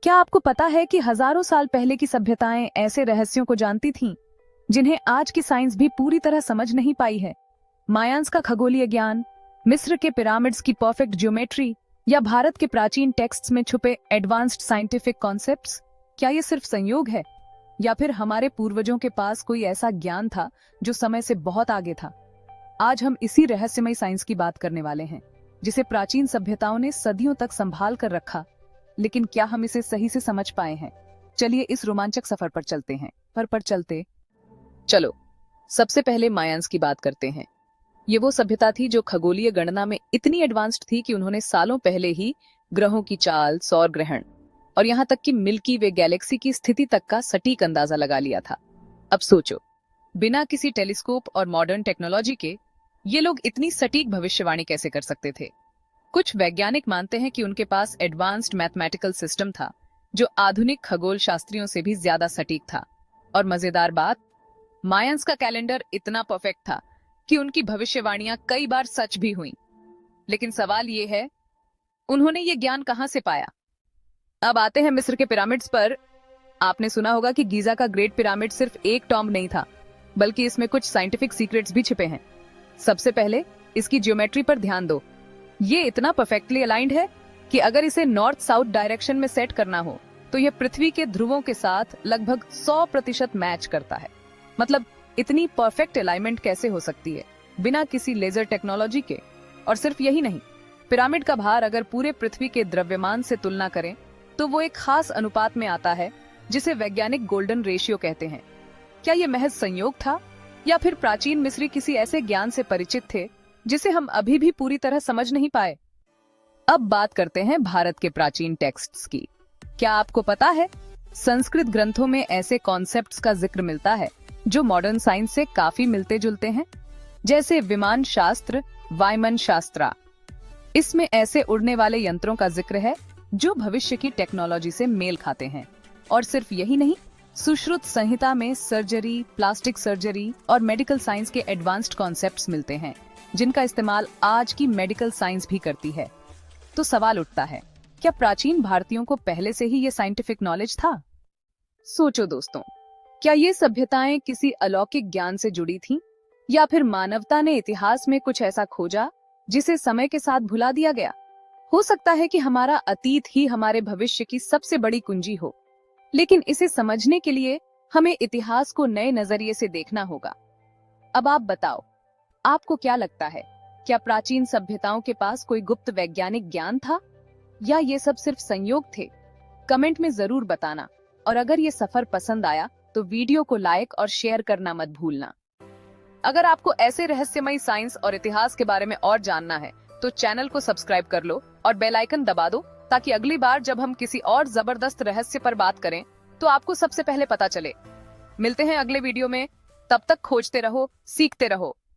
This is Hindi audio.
क्या आपको पता है कि हजारों साल पहले की सभ्यताएं ऐसे रहस्यों को जानती थीं, जिन्हें आज की साइंस भी पूरी तरह समझ नहीं पाई है? मायान्स का खगोलीय ज्ञान, मिस्र के पिरामिड्स की परफेक्ट ज्योमेट्री या भारत के प्राचीन टेक्स्ट्स में छुपे एडवांस्ड साइंटिफिक कॉन्सेप्ट्स, क्या ये सिर्फ संयोग है या फिर हमारे पूर्वजों के पास कोई ऐसा ज्ञान था जो समय से बहुत आगे था? आज हम इसी रहस्यमय साइंस की बात करने वाले हैं, जिसे प्राचीन सभ्यताओं ने सदियों तक संभाल कर रखा, लेकिन क्या हम इसे सही से समझ पाए हैं? चलिए इस रोमांचक सफर पर चलते हैं। चलो सबसे पहले मायान्स की बात करते हैं। ये वो सभ्यता थी जो खगोलीय गणना में इतनी एडवांस्ड थी कि उन्होंने सालों पहले ही ग्रहों की चाल, सौर ग्रहण और यहाँ तक कि मिल्की वे गैलेक्सी की स्थिति तक का सटीक अंदाजा लगा लिया था। अब सोचो, बिना किसी टेलीस्कोप और मॉडर्न टेक्नोलॉजी के ये लोग इतनी सटीक भविष्यवाणी कैसे कर सकते थे? कुछ वैज्ञानिक मानते हैं कि उनके पास एडवांस्ड मैथमेटिकल सिस्टम था जो आधुनिक खगोल शास्त्रियों से भी ज्यादा सटीक था। और मजेदार बात, मायन्स का कैलेंडर इतना परफेक्ट था कि उनकी भविष्यवाणियां कई बार सच भी हुईं। लेकिन सवाल ये है, उन्होंने ये ज्ञान कहां से पाया? अब आते हैं मिस्र के पिरामिड्स पर। आपने सुना होगा कि गीजा का ग्रेट पिरामिड सिर्फ एक टॉम्ब नहीं था, बल्कि इसमें कुछ साइंटिफिक सीक्रेट्स भी छिपे हैं। सबसे पहले इसकी ज्योमेट्री पर ध्यान दो। ये इतना परफेक्टली अलाइंड है कि अगर इसे नॉर्थ साउथ डायरेक्शन में सेट करना हो तो यह पृथ्वी के ध्रुवों के साथ लगभग 100% मैच करता है। मतलब इतनी परफेक्ट अलाइनमेंट कैसे हो सकती है बिना किसी लेजर टेक्नोलॉजी के? और सिर्फ यही नहीं, पिरामिड का भार अगर पूरे पृथ्वी के द्रव्यमान से तुलना करें तो वो एक खास अनुपात में आता है, जिसे वैज्ञानिक गोल्डन रेशियो कहते हैं। क्या ये महज संयोग था या फिर प्राचीन मिस्री किसी ऐसे ज्ञान से परिचित थे जिसे हम अभी भी पूरी तरह समझ नहीं पाए? अब बात करते हैं भारत के प्राचीन टेक्स्ट्स की। क्या आपको पता है, संस्कृत ग्रंथों में ऐसे कॉन्सेप्ट्स का जिक्र मिलता है जो मॉडर्न साइंस से काफी मिलते जुलते हैं, जैसे विमान शास्त्र, वायुमन शास्त्रा। इसमें ऐसे उड़ने वाले यंत्रों का जिक्र है जो भविष्य की टेक्नोलॉजी से मेल खाते हैं। और सिर्फ यही नहीं, सुश्रुत संहिता में सर्जरी, प्लास्टिक सर्जरी और मेडिकल साइंस के एडवांस्ड कॉन्सेप्ट्स मिलते हैं, जिनका इस्तेमाल आज की मेडिकल साइंस भी करती है। तो सवाल उठता है, क्या प्राचीन भारतीयों को पहले से ही ये साइंटिफिक नॉलेज था? सोचो दोस्तों, क्या ये सभ्यताएं किसी अलौकिक ज्ञान से जुड़ी थीं? या फिर मानवता ने इतिहास में कुछ ऐसा खोजा जिसे समय के साथ भुला दिया गया? हो सकता है कि हमारा अतीत ही हमारे भविष्य की सबसे बड़ी कुंजी हो, लेकिन इसे समझने के लिए हमें इतिहास को नए नजरिए से देखना होगा। अब आप बताओ, आपको क्या लगता है, क्या प्राचीन सभ्यताओं के पास कोई गुप्त वैज्ञानिक ज्ञान था या ये सब सिर्फ संयोग थे? कमेंट में जरूर बताना। और अगर ये सफर पसंद आया तो वीडियो को लाइक और शेयर करना मत भूलना। अगर आपको ऐसे रहस्यमय साइंस और इतिहास के बारे में और जानना है तो चैनल को सब्सक्राइब कर लो और बेल आइकन दबा दो, ताकि अगली बार जब हम किसी और जबरदस्त रहस्य पर बात करें तो आपको सबसे पहले पता चले। मिलते हैं अगले वीडियो में, तब तक खोजते रहो, सीखते रहो।